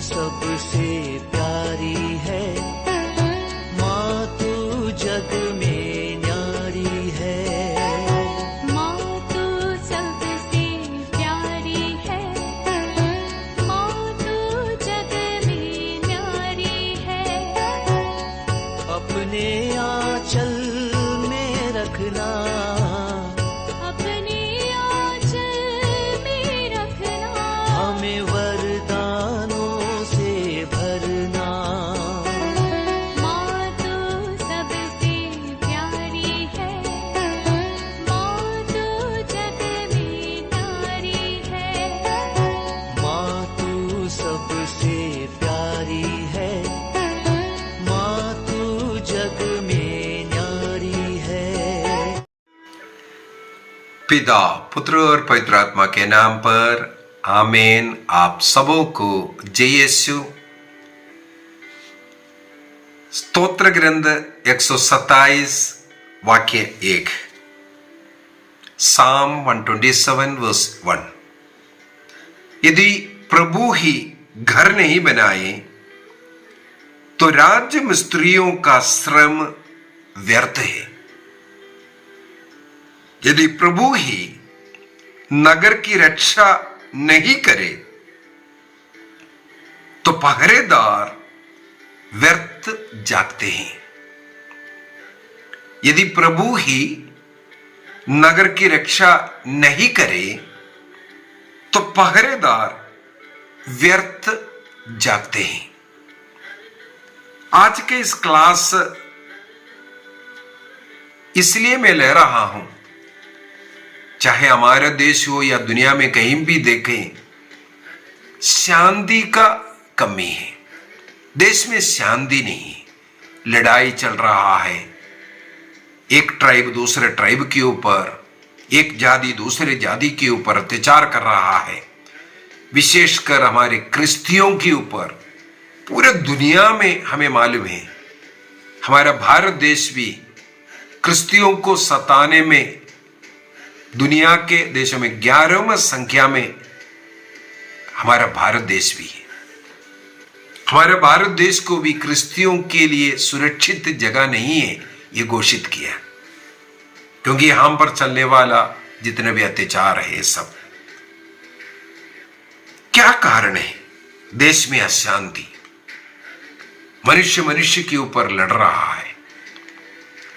सबसे प्यारी है, माँ तू जग में न्यारी है। माँ तू सबसे प्यारी है, माँ तू जग में न्यारी है। अपने आंचल में रखना, अपने आंचल में रखना, हमें वरदानों से भरना। माँ तू सबसे प्यारी है, माँ तू जग में न्यारी है। माँ तू सबसे प्यारी है, माँ तू जग में न्यारी है। पिता, पुत्र और पवित्र आत्मा के नाम पर आमीन। आप सबों को जय यीशु। स्तोत्र ग्रंथ 127 वाक्य 1, Psalm 127 verse 1। यदि प्रभु ही घर नहीं बनाए तो राज्य मिस्त्रियों का श्रम व्यर्थ है। यदि प्रभु ही नगर की रक्षा नहीं करे तो पहरेदार व्यर्थ जागते हैं। यदि प्रभु ही नगर की रक्षा नहीं करे तो पहरेदार व्यर्थ जागते हैं। आज के इस क्लास इसलिए मैं ले रहा हूं, चाहे हमारा देश हो या दुनिया में कहीं भी देखें, शांति का कमी है। देश में शांति नहीं है, लड़ाई चल रहा है। एक ट्राइब दूसरे ट्राइब के ऊपर, एक जाति दूसरे जाति के ऊपर अत्याचार कर रहा है, विशेषकर हमारे क्रिश्चियों के ऊपर। पूरे दुनिया में हमें मालूम है, हमारा भारत देश भी क्रिश्चियों को सताने में दुनिया के देशों में 11वें संख्या में हमारा भारत देश भी है। हमारे भारत देश को भी क्रिश्चियों के लिए सुरक्षित जगह नहीं है, ये घोषित किया, क्योंकि यहां पर चलने वाला जितने भी अत्याचार है, सब क्या कारण है? देश में अशांति, मनुष्य मनुष्य के ऊपर लड़ रहा है,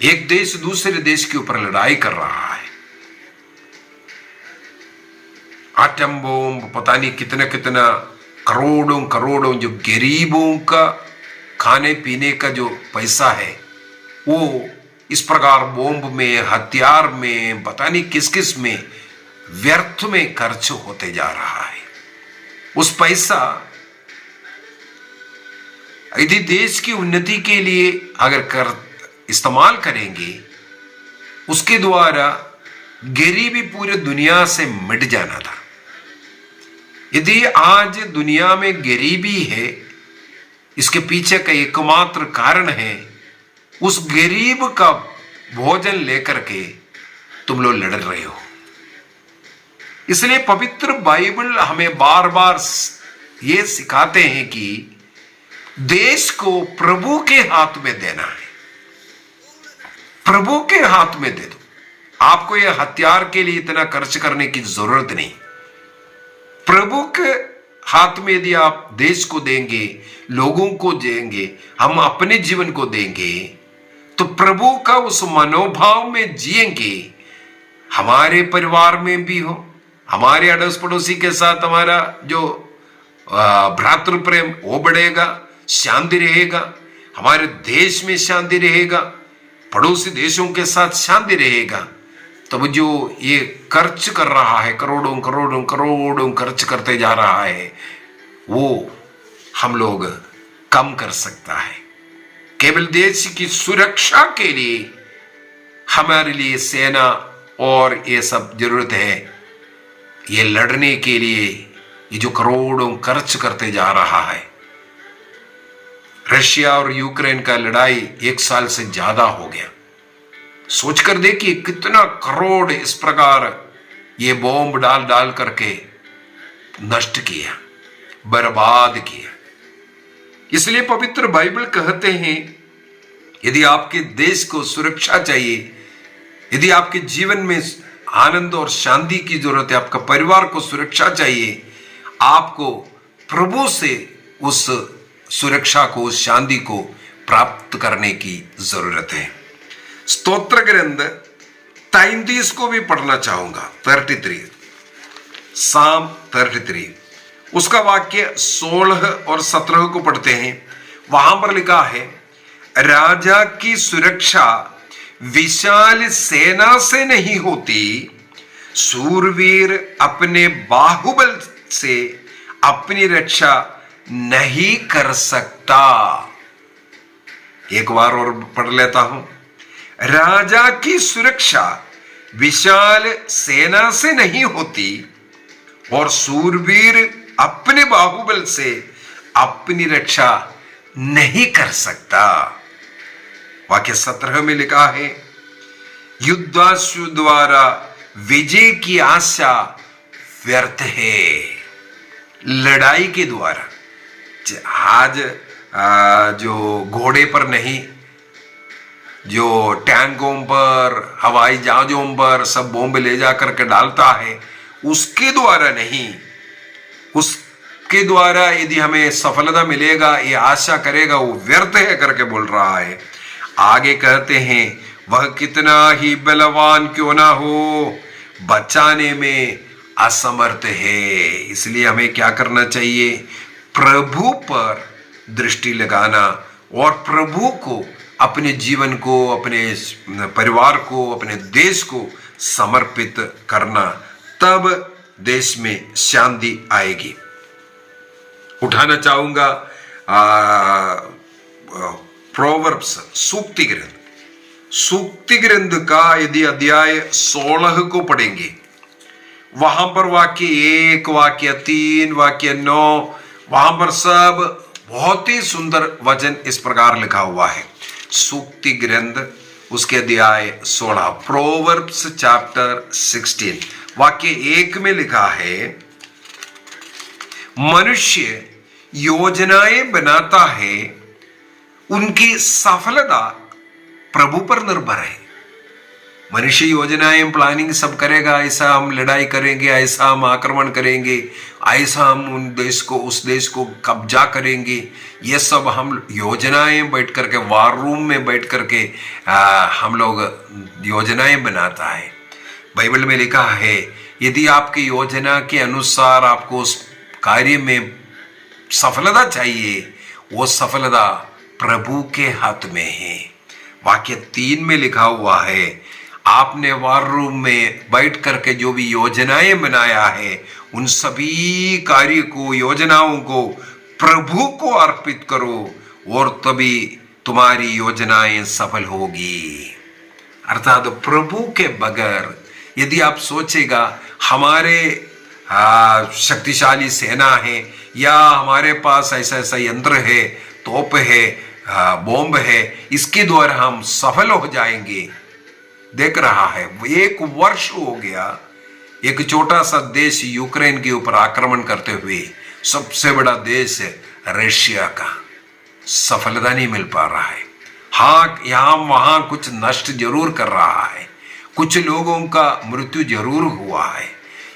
एक देश दूसरे देश के ऊपर लड़ाई कर रहा है। आटम बम, पता नहीं कितना कितना करोड़ों करोड़ों जो गरीबों का खाने पीने का जो पैसा है, वो इस प्रकार बॉम्ब में, हथियार में, पता नहीं किस किस में व्यर्थ में खर्च होते जा रहा है। उस पैसा यदि देश की उन्नति के लिए अगर इस्तेमाल करेंगे, उसके द्वारा गरीबी पूरे दुनिया से मिट जाना था। यदि आज दुनिया में गरीबी है, इसके पीछे का एकमात्र कारण है उस गरीब का भोजन लेकर के तुम लोग लड़ रहे हो। इसलिए पवित्र बाइबल हमें बार बार ये सिखाते हैं कि देश को प्रभु के हाथ में देना है। प्रभु के हाथ में दे दो। आपको यह हथियार के लिए इतना खर्च करने की जरूरत नहीं। प्रभु के हाथ में यदि आप देश को देंगे, लोगों को देंगे, हम अपने जीवन को देंगे, तो प्रभु का उस मनोभाव में जिएंगे। हमारे परिवार में भी हो, हमारे अड़ोस पड़ोसी के साथ हमारा जो भ्रातृ प्रेम वो बढ़ेगा, शांति रहेगा, हमारे देश में शांति रहेगा, पड़ोसी देशों के साथ शांति रहेगा। तब जो ये खर्च कर रहा है, करोड़ों करोड़ों करोड़ों खर्च करते जा रहा है, वो हम लोग कम कर सकता है। केवल देश की सुरक्षा के लिए हमारे लिए सेना और ये सब जरूरत है। ये लड़ने के लिए ये जो करोड़ों खर्च करते जा रहा है। रशिया और यूक्रेन का लड़ाई 1 साल से ज्यादा हो गया। सोचकर देखिए कितना करोड़ इस प्रकार ये बॉम्ब डाल डाल करके नष्ट किया, बर्बाद किया। इसलिए पवित्र बाइबल कहते हैं, यदि आपके देश को सुरक्षा चाहिए, यदि आपके जीवन में आनंद और शांति की जरूरत है, आपका परिवार को सुरक्षा चाहिए, आपको प्रभु से उस सुरक्षा को, उस शांति को प्राप्त करने की जरूरत है। स्तोत्र ग्रंथ 33 को भी पढ़ना चाहूंगा। 33 साम 33 उसका वाक्य 16 और 17 को पढ़ते हैं। वहां पर लिखा है, राजा की सुरक्षा विशाल सेना से नहीं होती, सूरवीर अपने बाहुबल से अपनी रक्षा नहीं कर सकता। एक बार और पढ़ लेता हूं। राजा की सुरक्षा विशाल सेना से नहीं होती और सूरवीर अपने बाहुबल से अपनी रक्षा नहीं कर सकता। वाक्य 17 में लिखा है, युद्धाश्व द्वारा विजय की आशा व्यर्थ है। लड़ाई के द्वारा, आज जो घोड़े पर नहीं, जो टैंकों पर, हवाई जहाजों पर सब बॉम्ब ले जाकर के डालता है, उसके द्वारा नहीं, उसके द्वारा यदि हमें सफलता मिलेगा ये आशा करेगा, वो व्यर्थ है करके बोल रहा है। आगे कहते हैं, वह कितना ही बलवान क्यों ना हो, बचाने में असमर्थ है। इसलिए हमें क्या करना चाहिए? प्रभु पर दृष्टि लगाना और प्रभु को, अपने जीवन को, अपने परिवार को, अपने देश को समर्पित करना, तब देश में शांति आएगी। उठाना चाहूंगा प्रोवर्ब्स, सूक्ति ग्रंथ का यदि अध्याय 16 को पढ़ेंगे, वहां पर वाक्य 1, वाक्य 3, वाक्य 9, वहां पर सब बहुत ही सुंदर वचन इस प्रकार लिखा हुआ है। सूक्ति ग्रंथ उसके अध्याय 16, प्रोवर्ब्स चैप्टर 16, वाक्य 1 में लिखा है, मनुष्य योजनाएं बनाता है, उनकी सफलता प्रभु पर निर्भर है। मनुष्य योजनाएं, प्लानिंग सब करेगा, ऐसा हम लड़ाई करेंगे, ऐसा हम आक्रमण करेंगे, ऐसा हम उस देश को कब्जा करेंगे, ये सब हम योजनाएं बैठ करके, वार रूम में बैठ करके हम लोग योजनाएं बनाता है। बाइबल में लिखा है, यदि आपकी योजना के अनुसार आपको उस कार्य में सफलता चाहिए, वो सफलता प्रभु के हाथ में है। वाक्य 3 में लिखा हुआ है, आपने वार रूम में बैठ करके जो भी योजनाएं बनाया है, उन सभी कार्य को, योजनाओं को प्रभु को अर्पित करो और तभी तुम्हारी योजनाएं सफल होगी। अर्थात प्रभु के बगैर यदि आप सोचेगा हमारे शक्तिशाली सेना है, या हमारे पास ऐसा ऐसा यंत्र है, तोप है, बॉम्ब है, इसके द्वारा हम सफल हो जाएंगे। देख रहा है, 1 वर्ष हो गया, एक छोटा सा देश यूक्रेन के ऊपर आक्रमण करते हुए, सबसे बड़ा देश रशिया का, सफलता नहीं मिल पा रहा है। हाँ, यहां वहां कुछ नष्ट जरूर कर रहा है, कुछ लोगों का मृत्यु जरूर हुआ है।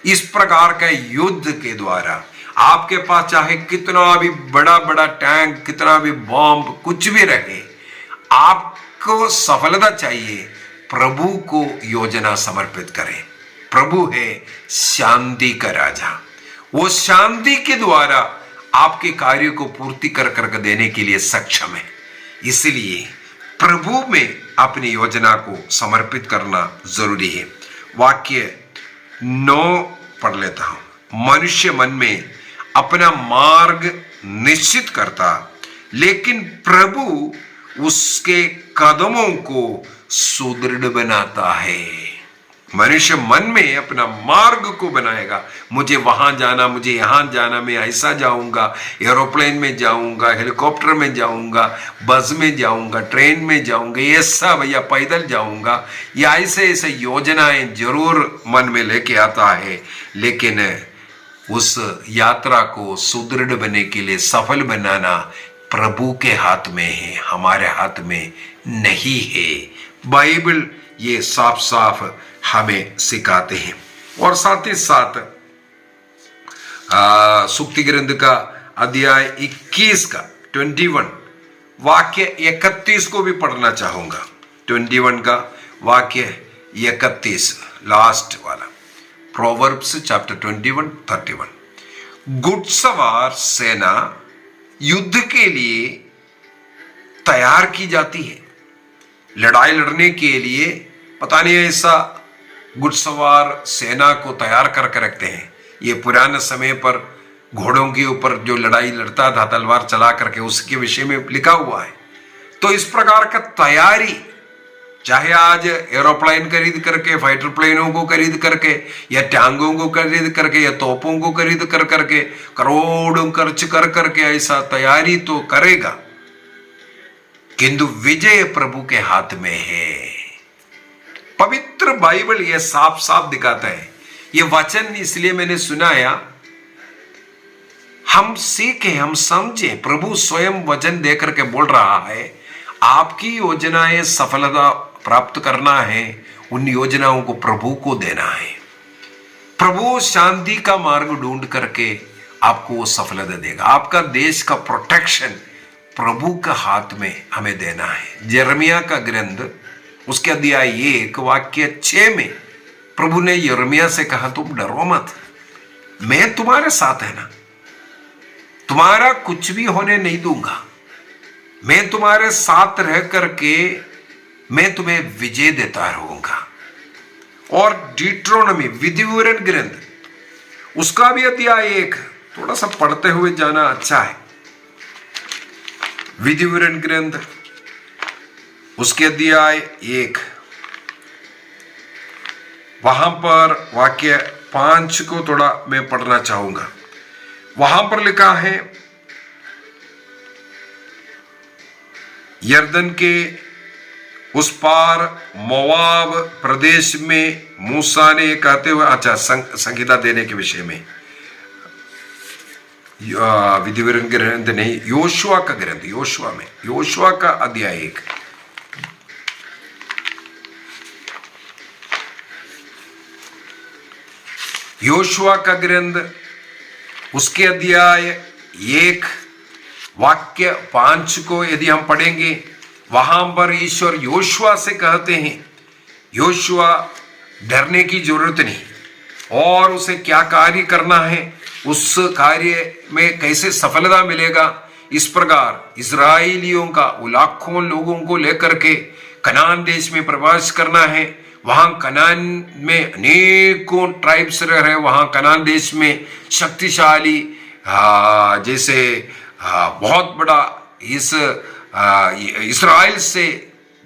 इस प्रकार का युद्ध के द्वारा आपके पास चाहे कितना भी बड़ा बड़ा टैंक, कितना भी बॉम्ब, कुछ भी रहे, आपको सफलता चाहिए, प्रभु को योजना समर्पित करें। प्रभु है शांति का राजा, वो शांति के द्वारा आपके कार्य को पूर्ति कर कर देने के लिए सक्षम है। इसलिए प्रभु में अपनी योजना को समर्पित करना जरूरी है। वाक्य 9 पढ़ लेता हूं। मनुष्य मन में अपना मार्ग निश्चित करता, लेकिन प्रभु उसके कदमों को सुदृढ़ बनाता है। मनुष्य मन में अपना मार्ग को बनाएगा, मुझे वहां जाना, मुझे यहां जाना, मैं ऐसा जाऊंगा, एरोप्लेन में जाऊंगा, हेलीकॉप्टर में जाऊंगा, बस में जाऊंगा, ट्रेन में जाऊंगा, ये सब, या पैदल जाऊंगा, या ऐसे ऐसे योजनाएं जरूर मन में लेके आता है। लेकिन उस यात्रा को सुदृढ़ बनने के लिए, सफल बनाना प्रभु के हाथ में है, हमारे हाथ में नहीं है। बाइबल ये साफ साफ हमें सिखाते हैं। और साथ ही साथ सुक्ति ग्रंथ का अध्याय 21 का 21 वाक्य 31 को भी पढ़ना चाहूंगा। 21 का वाक्य 31 लास्ट वाला, प्रोवर्ब्स चैप्टर 21:31। घुड़सवार सेना युद्ध के लिए तैयार की जाती है, लड़ाई लड़ने के लिए। पता नहीं ऐसा घुड़सवार सेना को तैयार करके रखते हैं। ये पुराने समय पर घोड़ों के ऊपर जो लड़ाई लड़ता था तलवार चला करके, उसके विषय में लिखा हुआ है। तो इस प्रकार का तैयारी, चाहे आज एरोप्लेन खरीद करके, फाइटर प्लेनों को खरीद करके, या टैंकों को खरीद करके, या तोपों को खरीद कर करके, करोड़ों खर्च कर करके ऐसा तैयारी तो करेगा, किंतु विजय प्रभु के हाथ में है। पवित्र बाइबल यह साफ साफ दिखाता है। ये वचन इसलिए मैंने सुनाया, हम सीखें, हम समझें। प्रभु स्वयं वचन देकर के बोल रहा है, आपकी योजनाएं सफलता प्राप्त करना है, उन योजनाओं को प्रभु को देना है। प्रभु शांति का मार्ग ढूंढ करके आपको वो सफलता देगा। आपका देश का प्रोटेक्शन प्रभु का हाथ में हमें देना है। यिर्मयाह का ग्रंथ उसके अध्याय 1 वाक्य 6 में प्रभु ने यिर्मयाह से कहा, तुम डरो मत, मैं तुम्हारे साथ है ना, तुम्हारा कुछ भी होने नहीं दूंगा, मैं तुम्हारे साथ रह करके मैं तुम्हें विजय देता रहूंगा। और डिट्रोनॉमी विधिवरण ग्रंथ उसका भी अध्याय 1 थोड़ा सा पढ़ते हुए जाना अच्छा है। विधिवरण ग्रंथ उसके अध्याय 1 वहां पर वाक्य 5 को थोड़ा मैं पढ़ना चाहूंगा। वहां पर लिखा है, यरदन के उस पार मोआब प्रदेश में मूसा ने कहते हुए, अच्छा संहिता देने के विषय में, विधिवरण ग्रंथ नहीं, योशुआ का ग्रंथ, योशुआ में, योशुआ का अध्याय 1 योशुआ का ग्रंथ उसके अध्याय 1 वाक्य 5 को यदि हम पढ़ेंगे, वहां पर ईश्वर योशुआ से कहते हैं, योशुआ डरने की जरूरत नहीं, और उसे क्या कार्य करना है, उस कार्य में कैसे सफलता मिलेगा। इस प्रकार इजराइलियों का लाखों लोगों को लेकर के कनान देश में प्रवेश करना है। वहां कनान में अनेकों ट्राइब्स रह रहे, वहां कनान देश में शक्तिशाली जैसे बहुत बड़ा इस इस्राइल से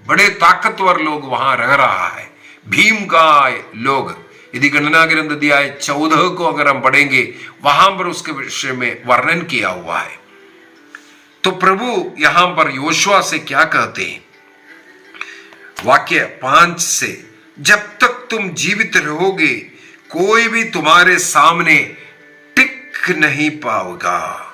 बड़े ताकतवर लोग वहां रह रहा है, भीम का लोग। यदि गणना ग्रंथ अध्याय 14 को अगर हम पढ़ेंगे, वहां पर उसके विषय में वर्णन किया हुआ है। तो प्रभु यहां पर योशुआ से क्या कहते हैं, वाक्य 5 से, जब तक तुम जीवित रहोगे कोई भी तुम्हारे सामने टिक नहीं पाएगा।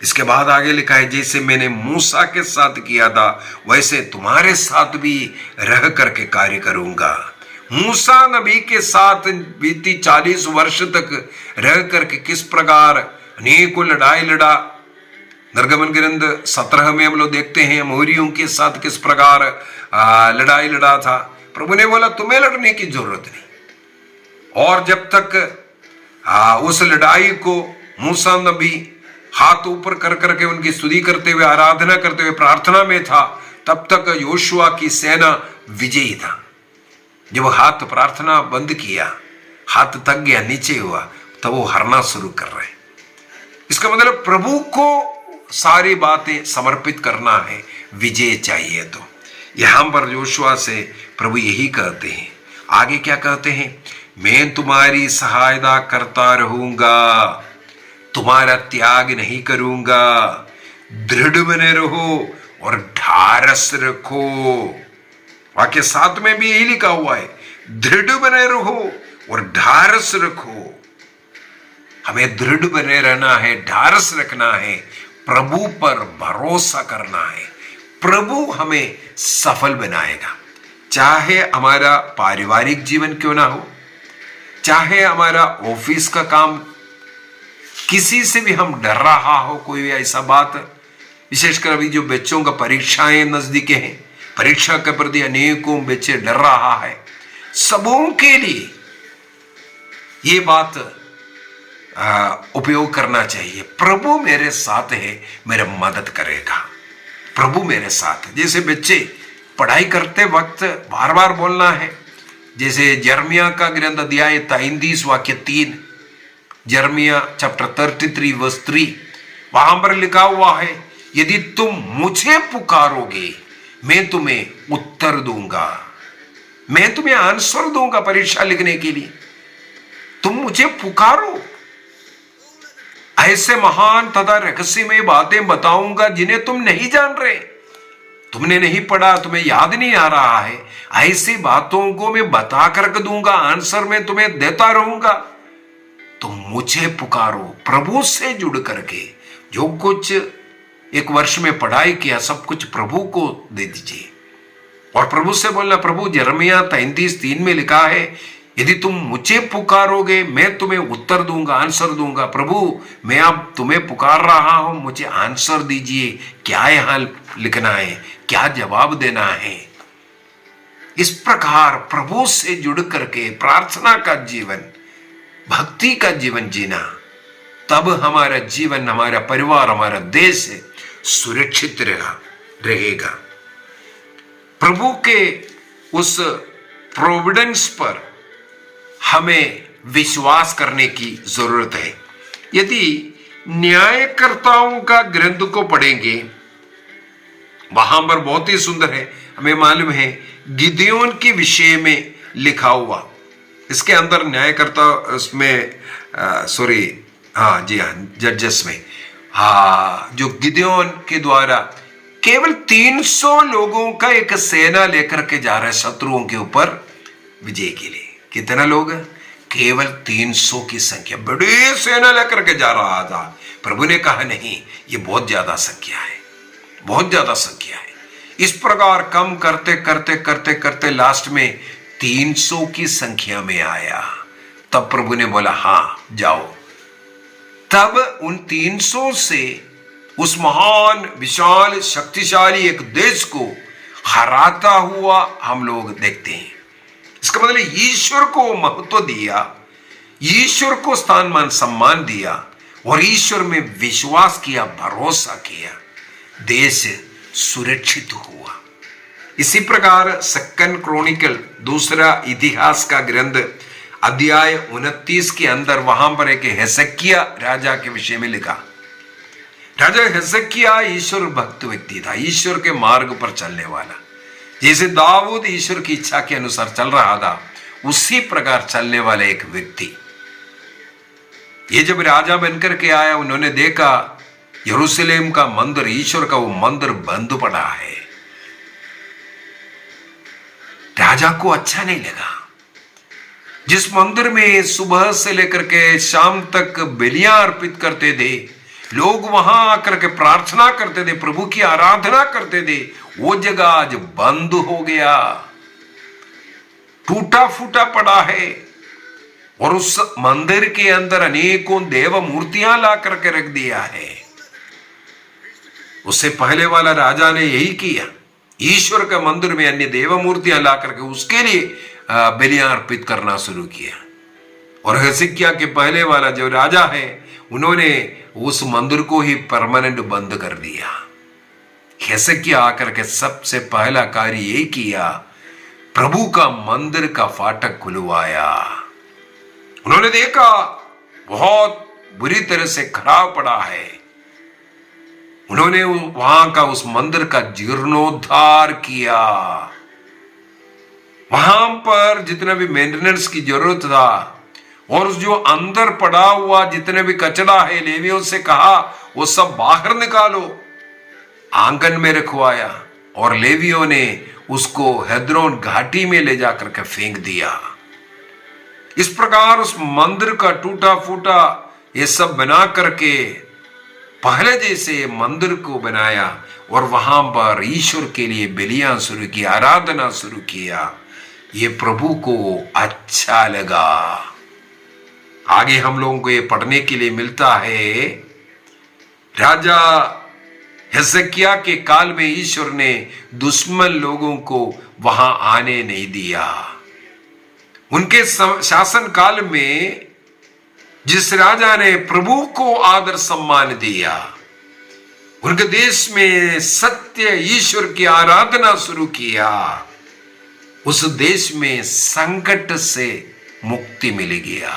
इसके बाद आगे लिखा है, जैसे मैंने मूसा के साथ किया था वैसे तुम्हारे साथ भी रह करके कार्य करूंगा। मूसा नबी के साथ बीती 40 वर्ष तक रह करके किस प्रकार अनेकों लड़ाई लड़ा। निर्गमन ग्रंथ 17 में हम लोग देखते हैं अमोरियों के साथ किस प्रकार लड़ाई लड़ा था। प्रभु ने बोला तुम्हें लड़ने की जरूरत नहीं। और जब तक उस लड़ाई को मूसा नबी हाथ ऊपर कर करके उनकी स्तुति करते हुए, आराधना करते हुए प्रार्थना में था, तब तक योशुआ की सेना विजयी था। जब हाथ प्रार्थना बंद किया, हाथ थक गया, नीचे हुआ, तब वो हरना शुरू कर रहे। इसका मतलब प्रभु को सारी बातें समर्पित करना है, विजय चाहिए। तो यहां पर योशुआ से प्रभु यही कहते हैं। आगे क्या कहते हैं, मैं तुम्हारी सहायता करता रहूंगा, तुम्हारा त्याग नहीं करूंगा, दृढ़ बने रहो और ढारस रखो। वाक्य 7 में भी यही लिखा हुआ है, दृढ़ बने रहो और ढारस रखो। हमें दृढ़ बने रहना है, ढारस रखना है, प्रभु पर भरोसा करना है। प्रभु हमें सफल बनाएगा। चाहे हमारा पारिवारिक जीवन क्यों ना हो, चाहे हमारा ऑफिस का काम, किसी से भी हम डर रहा हो, कोई भी ऐसा बात, विशेषकर अभी जो बच्चों का परीक्षाएं नजदीक हैं, परीक्षा के प्रति अनेकों बच्चे डर रहा है, सबों के लिए ये बात उपयोग करना चाहिए। प्रभु मेरे साथ है, मेरा मदद करेगा, प्रभु मेरे साथ है। जैसे बच्चे पढ़ाई करते वक्त बार बार बोलना है, जैसे यिर्मयाह का ग्रंथ अध्याय 33 वाक्य 3, यिर्मयाह चैप्टर 33 वर्स 3, वहां पर लिखा हुआ है, यदि तुम मुझे पुकारोगे मैं तुम्हें उत्तर दूंगा, मैं तुम्हें आंसर दूंगा परीक्षा लिखने के लिए। तुम मुझे पुकारो, ऐसे महान तथा रहस्यमय बातें बताऊंगा जिन्हें तुम नहीं जान रहे, तुमने नहीं पढ़ा, तुम्हें याद नहीं आ रहा है, ऐसी बातों को मैं बता कर दूंगा, आंसर मैं तुम्हें देता रहूंगा। तुम मुझे पुकारो, प्रभु से जुड़ करके जो कुछ एक वर्ष में पढ़ाई किया सब कुछ प्रभु को दे दीजिए और प्रभु से बोलना। प्रभु यिर्मयाह 33:3 में लिखा है, यदि तुम मुझे पुकारोगे मैं तुम्हें उत्तर दूंगा, आंसर दूंगा। प्रभु मैं अब तुम्हें पुकार रहा हूं, मुझे आंसर दीजिए, क्या यहां लिखना है, क्या जवाब देना है। इस प्रकार प्रभु से जुड़ करके प्रार्थना का जीवन, भक्ति का जीवन जीना, तब हमारा जीवन, हमारा परिवार, हमारा देश सुरक्षित रहेगा। प्रभु के उस प्रोविडेंस पर हमें विश्वास करने की जरूरत है। यदि न्यायकर्ताओं का ग्रंथ को पढ़ेंगे, वहां पर बहुत ही सुंदर है, हमें मालूम है गिदयोन के विषय में लिखा हुआ, इसके अंदर न्यायकर्ता उसमें जजेस में, जो गिदयोन के द्वारा केवल 300 लोगों का एक सेना लेकर के जा रहे शत्रुओं के ऊपर विजय के लिए। कितना लोग? केवल 300 की संख्या, बड़ी सेना लेकर के जा रहा था। प्रभु ने कहा नहीं, ये बहुत ज्यादा संख्या है, बहुत ज्यादा संख्या है। इस प्रकार कम करते करते करते करते लास्ट में 300 की संख्या में आया। तब प्रभु ने बोला हाँ जाओ। तब उन 300 से उस महान विशाल शक्तिशाली एक देश को हराता हुआ हम लोग देखते हैं। इसका मतलब ईश्वर को महत्व दिया, ईश्वर को स्थान मान सम्मान दिया और ईश्वर में विश्वास किया, भरोसा किया, देश सुरक्षित हुआ। इसी प्रकार 2 क्रॉनिकल, दूसरा इतिहास का ग्रंथ अध्याय 29 के अंदर वहां पर एक हिजकिय्याह राजा के विषय में लिखा। राजा हिजकिय्याह ईश्वर भक्त व्यक्ति था, ईश्वर के मार्ग पर चलने वाला। जैसे दाऊद ईश्वर की इच्छा के अनुसार चल रहा था, उसी प्रकार चलने वाला एक व्यक्ति। ये जब राजा बनकर के आया, उन्होंने देखा यरूशलेम का मंदिर, ईश्वर का वो मंदिर बंद पड़ा है। राजा को अच्छा नहीं लगा। जिस मंदिर में सुबह से लेकर के शाम तक बलियां अर्पित करते थे, लोग वहां आकर के प्रार्थना करते थे, प्रभु की आराधना करते थे, वो जगह आज बंद हो गया, टूटा फूटा पड़ा है। और उस मंदिर के अंदर अनेकों देव मूर्तियां ला करके रख दिया है। उससे पहले वाला राजा ने यही किया, ईश्वर के मंदिर में अन्य देव मूर्तियां ला करके उसके लिए बलियां अर्पित करना शुरू किया। और हिजकिय्याह के पहले वाला जो राजा है, उन्होंने उस मंदिर को ही परमानेंट बंद कर दिया। हिजकिय्याह आकर के सबसे पहला कार्य यही किया, प्रभु का मंदिर का फाटक खुलवाया। उन्होंने देखा बहुत बुरी तरह से खराब पड़ा है। उन्होंने वहां का उस मंदिर का जीर्णोद्धार किया। वहां पर जितना भी मेंटेनेंस की जरूरत था और जो अंदर पड़ा हुआ जितने भी कचरा है, लेवियों से कहा वो सब बाहर निकालो, आंगन में रखवाया और लेवियों ने उसको हेद्रोन घाटी में ले जाकर के फेंक दिया। इस प्रकार उस मंदिर का टूटा फूटा ये सब बना करके पहले जैसे मंदिर को बनाया और वहां पर ईश्वर के लिए बलियां शुरू की, आराधना शुरू किया। ये प्रभु को अच्छा लगा। आगे हम लोगों को ये पढ़ने के लिए मिलता है, राजा हिजकिय्याह के काल में ईश्वर ने दुश्मन लोगों को वहां आने नहीं दिया। उनके शासन काल में जिस राजा ने प्रभु को आदर सम्मान दिया, उनके देश में सत्य ईश्वर की आराधना शुरू किया, उस देश में संकट से मुक्ति मिल गया।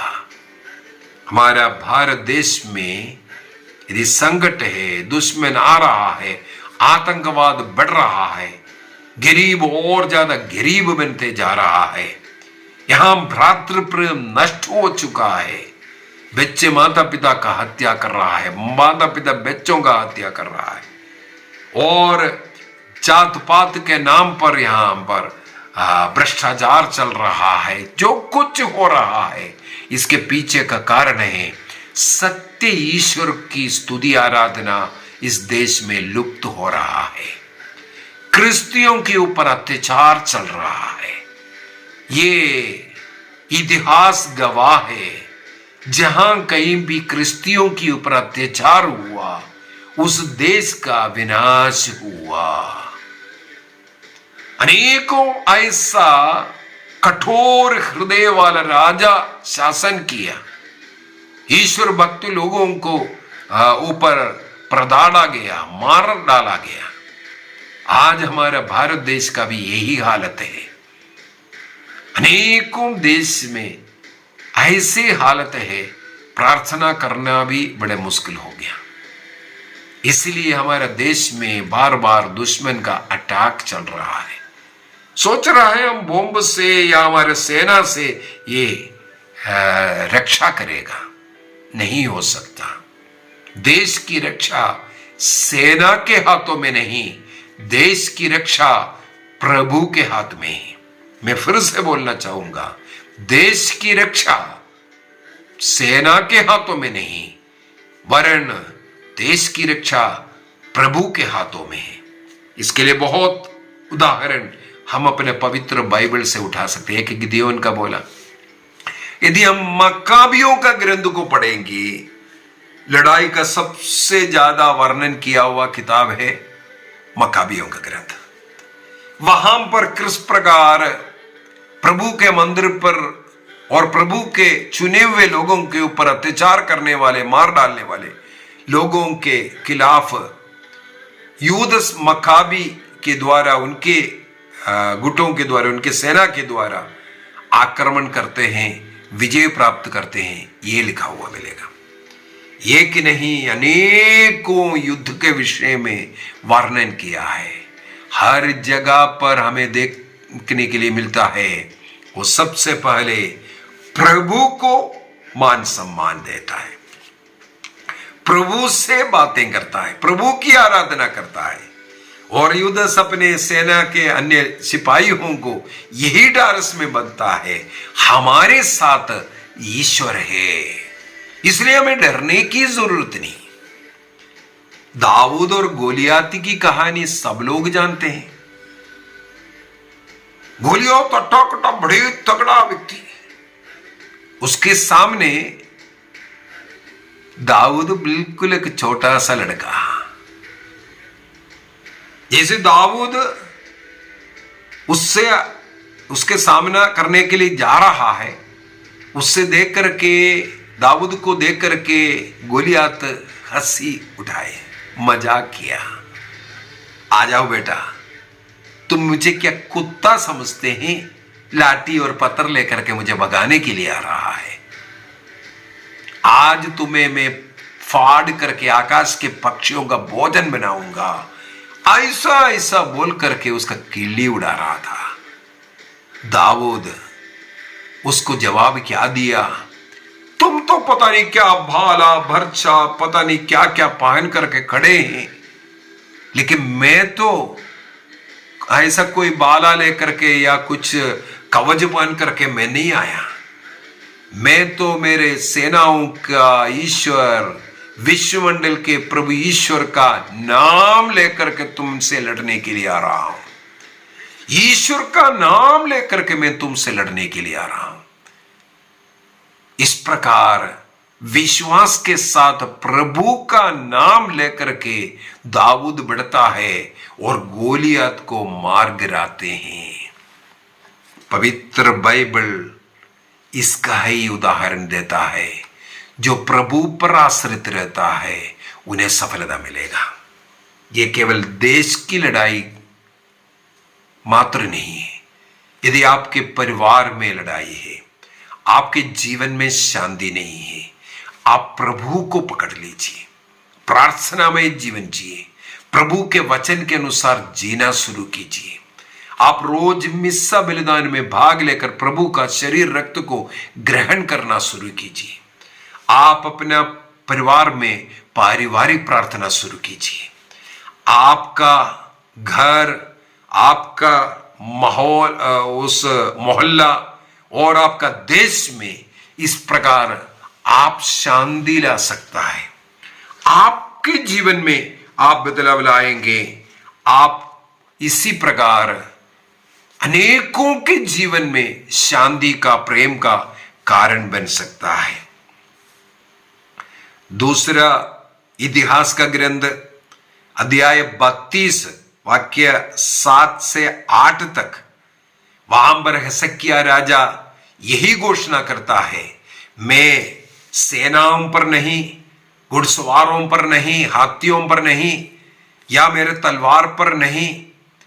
हमारा भारत देश में यदि संकट है, दुश्मन आ रहा है, आतंकवाद बढ़ रहा है, गरीब और ज्यादा गरीब बनते जा रहा है, यहां भ्रातृप्रेम नष्ट हो चुका है, बच्चे माता पिता का हत्या कर रहा है, माता पिता बच्चों का हत्या कर रहा है, और जात पात के नाम पर यहां पर भ्रष्टाचार चल रहा है। जो कुछ हो रहा है इसके पीछे का कारण है सत्य ईश्वर की स्तुति आराधना इस देश में लुप्त हो रहा है। क्रिश्चियों के ऊपर अत्याचार चल रहा है। ये इतिहास गवाह है, जहां कहीं भी क्रिश्चियों के ऊपर अत्याचार हुआ उस देश का विनाश हुआ। अनेकों ऐसा कठोर हृदय वाला राजा शासन किया, ईश्वर भक्ति लोगों को ऊपर प्रदाड़ा गया, मार डाला गया। आज हमारा भारत देश का भी यही हालत है। अनेकों देश में ऐसी हालत है, प्रार्थना करना भी बड़े मुश्किल हो गया। इसलिए हमारे देश में बार बार दुश्मन का अटैक चल रहा है। सोच रहा है हम बॉम्ब से या हमारे सेना से ये रक्षा करेगा, नहीं हो सकता। देश की रक्षा सेना के हाथों में नहीं, देश की रक्षा प्रभु के हाथ में है। मैं फिर से बोलना चाहूंगा, देश की रक्षा सेना के हाथों में नहीं, वरन देश की रक्षा प्रभु के हाथों में है। इसके लिए बहुत उदाहरण हम अपने पवित्र बाइबल से उठा सकते हैं। कि गिदयोन का बोला, यदि हम मक्काबियों का ग्रंथ को पढ़ेंगे, लड़ाई का सबसे ज्यादा वर्णन किया हुआ किताब है मक्काबियों का ग्रंथ। वहां पर किस प्रकार प्रभु के मंदिर पर और प्रभु के चुने हुए लोगों के ऊपर अत्याचार करने वाले, मार डालने वाले लोगों के खिलाफ यूदस मक्काबी के द्वारा, उनके गुटों के द्वारा, उनके सेना के द्वारा आक्रमण करते हैं, विजय प्राप्त करते हैं, ये लिखा हुआ मिलेगा। ये कि नहीं, अनेकों युद्ध के विषय में वर्णन किया है। हर जगह पर हमें देखने के लिए मिलता है, वो सबसे पहले प्रभु को मान सम्मान देता है, प्रभु से बातें करता है, प्रभु की आराधना करता है। और यूदस अपने सेना के अन्य सिपाहियों को यही डारस में बनता है, हमारे साथ ईश्वर है, इसलिए हमें डरने की जरूरत नहीं। दाऊद और गोलियात की कहानी सब लोग जानते हैं। गोलियात अट्टा बड़े तगड़ा व्यक्ति, उसके सामने दाऊद बिल्कुल एक छोटा सा लड़का। जैसे दाऊद उससे उसके सामना करने के लिए जा रहा है, उससे देख करके, दाऊद को देख करके गोलियात हंसी उठाए, मजाक किया। आ जाओ बेटा, तुम मुझे क्या कुत्ता समझते हैं? लाठी और पत्थर लेकर के मुझे भगाने के लिए आ रहा है। आज तुम्हें मैं फाड़ करके आकाश के पक्षियों का भोजन बनाऊंगा। ऐसा ऐसा बोल करके उसका किल्ली उड़ा रहा था। दाऊद उसको जवाब क्या दिया? तुम तो पता नहीं क्या भाला भरचा, पता नहीं क्या क्या पहन करके खड़े हैं, लेकिन मैं तो ऐसा कोई बाला लेकर के या कुछ कवच पहन करके मैं नहीं आया। मैं तो मेरे सेनाओं का ईश्वर विश्वमंडल के प्रभु ईश्वर का नाम लेकर के तुमसे लड़ने के लिए आ रहा हूं। ईश्वर का नाम लेकर के मैं तुमसे लड़ने के लिए आ रहा हूं। इस प्रकार विश्वास के साथ प्रभु का नाम लेकर के दाऊद बढ़ता है और गोलियत को मार गिराते हैं। पवित्र बाइबल इसका ही उदाहरण देता है। जो प्रभु पर आश्रित रहता है उन्हें सफलता मिलेगा। यह केवल देश की लड़ाई मात्र नहीं है। यदि आपके परिवार में लड़ाई है, आपके जीवन में शांति नहीं है, आप प्रभु को पकड़ लीजिए, प्रार्थना में जीवन जिए, प्रभु के वचन के अनुसार जीना शुरू कीजिए। आप रोज मिस्सा बलिदान में भाग लेकर प्रभु का शरीर रक्त को ग्रहण करना शुरू कीजिए। आप अपना परिवार में पारिवारिक प्रार्थना शुरू कीजिए। आपका घर, आपका माहौल, उस मोहल्ला और आपका देश में इस प्रकार आप शांति ला सकता है। आपके जीवन में आप बदलाव लाएंगे। आप इसी प्रकार अनेकों के जीवन में शांति का, प्रेम का कारण बन सकता है। दूसरा इतिहास का ग्रंथ अध्याय 32 वाक्य 7 से 8 तक, वहां पर हिजकिय्याह राजा यही घोषणा करता है, मैं सेनाओं पर नहीं, घुड़सवारों पर नहीं, हाथियों पर नहीं, या मेरे तलवार पर नहीं,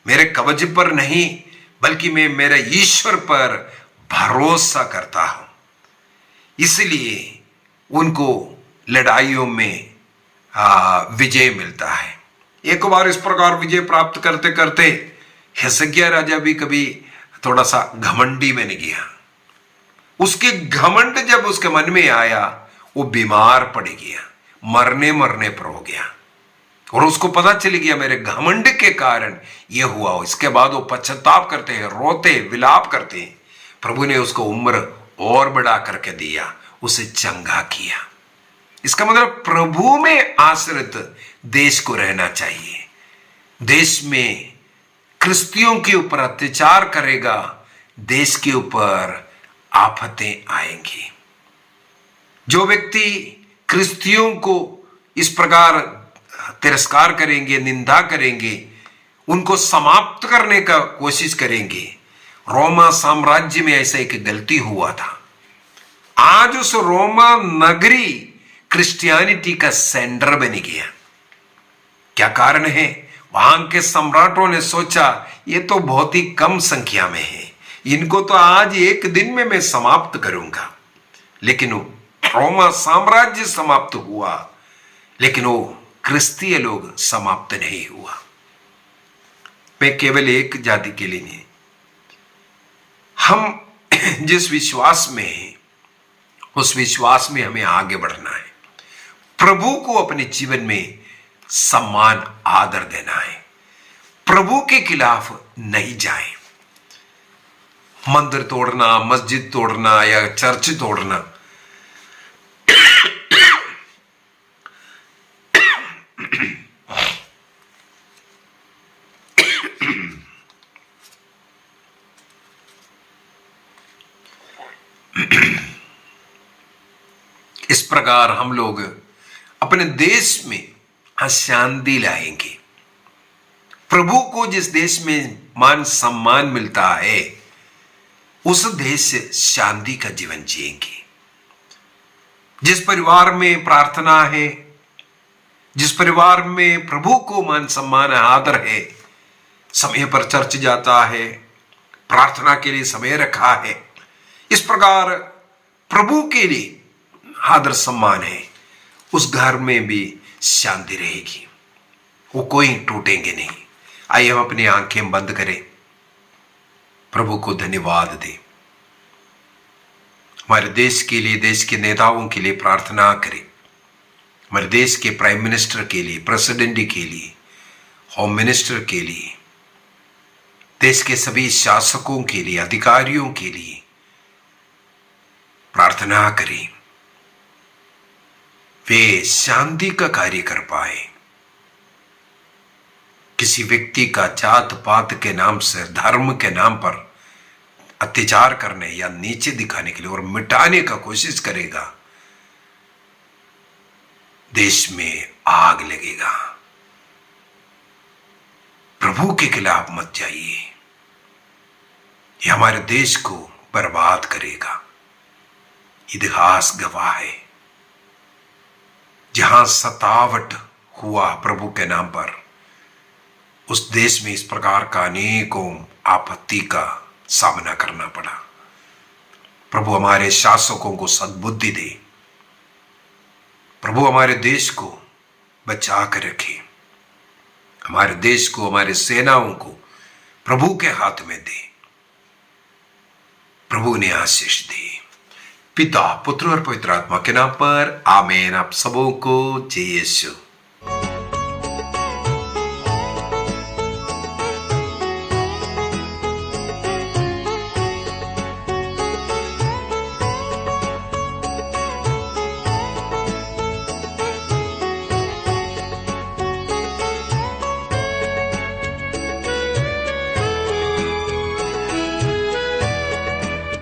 मेरे कवच पर नहीं, बल्कि मैं मेरे ईश्वर पर भरोसा करता हूं। इसलिए उनको लड़ाइयों में विजय मिलता है। एक बार इस प्रकार विजय प्राप्त करते करते हिजकिय्याह राजा भी कभी थोड़ा सा घमंडी में नहीं गया। उसके घमंड जब उसके मन में आया, वो बीमार पड़ गया, मरने पर हो गया, और उसको पता चल गया मेरे घमंड के कारण यह हुआ। इसके बाद वो पश्चाताप करते हैं, रोते विलाप करते हैं। प्रभु ने उसको उम्र और बढ़ा करके दिया, उसे चंगा किया। इसका मतलब प्रभु में आश्रित देश को रहना चाहिए। देश में क्रिस्तियों के ऊपर अत्याचार करेगा, देश के ऊपर आफतें आएंगी। जो व्यक्ति क्रिस्तियों को इस प्रकार तिरस्कार करेंगे, निंदा करेंगे, उनको समाप्त करने का कोशिश करेंगे। रोमा साम्राज्य में ऐसा एक गलती हुआ था। आज उस रोमा नगरी क्रिश्चियनिटी का सेंटर बन गया। क्या कारण है? वहां के सम्राटों ने सोचा ये तो बहुत ही कम संख्या में है, इनको तो आज एक दिन में मैं समाप्त करूंगा। लेकिन रोमा साम्राज्य समाप्त हुआ, लेकिन वो क्रिस्तीय लोग समाप्त नहीं हुआ। मैं केवल एक जाति के लिए नहीं, हम जिस विश्वास में हैं उस विश्वास में हमें आगे बढ़ना है। प्रभु को अपने जीवन में सम्मान आदर देना है। प्रभु के खिलाफ नहीं जाए। मंदिर तोड़ना, मस्जिद तोड़ना या चर्च तोड़ना इस प्रकार हम लोग अपने देश में अशांति लाएंगे। प्रभु को जिस देश में मान सम्मान मिलता है उस देश से शांति का जीवन जिएंगे। जिस परिवार में प्रार्थना है, जिस परिवार में प्रभु को मान सम्मान आदर है, समय पर चर्च जाता है, प्रार्थना के लिए समय रखा है, इस प्रकार प्रभु के लिए आदर सम्मान है, उस घर में भी शांति रहेगी। वो कोई टूटेंगे नहीं। आइए हम अपनी आंखें बंद करें, प्रभु को धन्यवाद दें। हमारे देश के लिए, देश के नेताओं के लिए प्रार्थना करें। हमारे देश के प्राइम मिनिस्टर के लिए, प्रेसिडेंट के लिए, होम मिनिस्टर के लिए, देश के सभी शासकों के लिए, अधिकारियों के लिए प्रार्थना करें। वे शांति का कार्य कर पाए। किसी व्यक्ति का जात पात के नाम से, धर्म के नाम पर अत्याचार करने या नीचे दिखाने के लिए और मिटाने का कोशिश करेगा, देश में आग लगेगा। प्रभु के खिलाफ मत जाइए, ये हमारे देश को बर्बाद करेगा। इतिहास गवाह है, जहां सतावट हुआ प्रभु के नाम पर, उस देश में इस प्रकार का अनेकों आपत्ति का सामना करना पड़ा। प्रभु हमारे शासकों को सद्बुद्धि दे, प्रभु हमारे देश को बचा कर रखे, हमारे देश को, हमारे सेनाओं को प्रभु के हाथ में दे, प्रभु ने आशीष दी। पिता, पुत्र और पवित्र आत्मा के नाम पर आमीन। आप सबों को जय यीशु।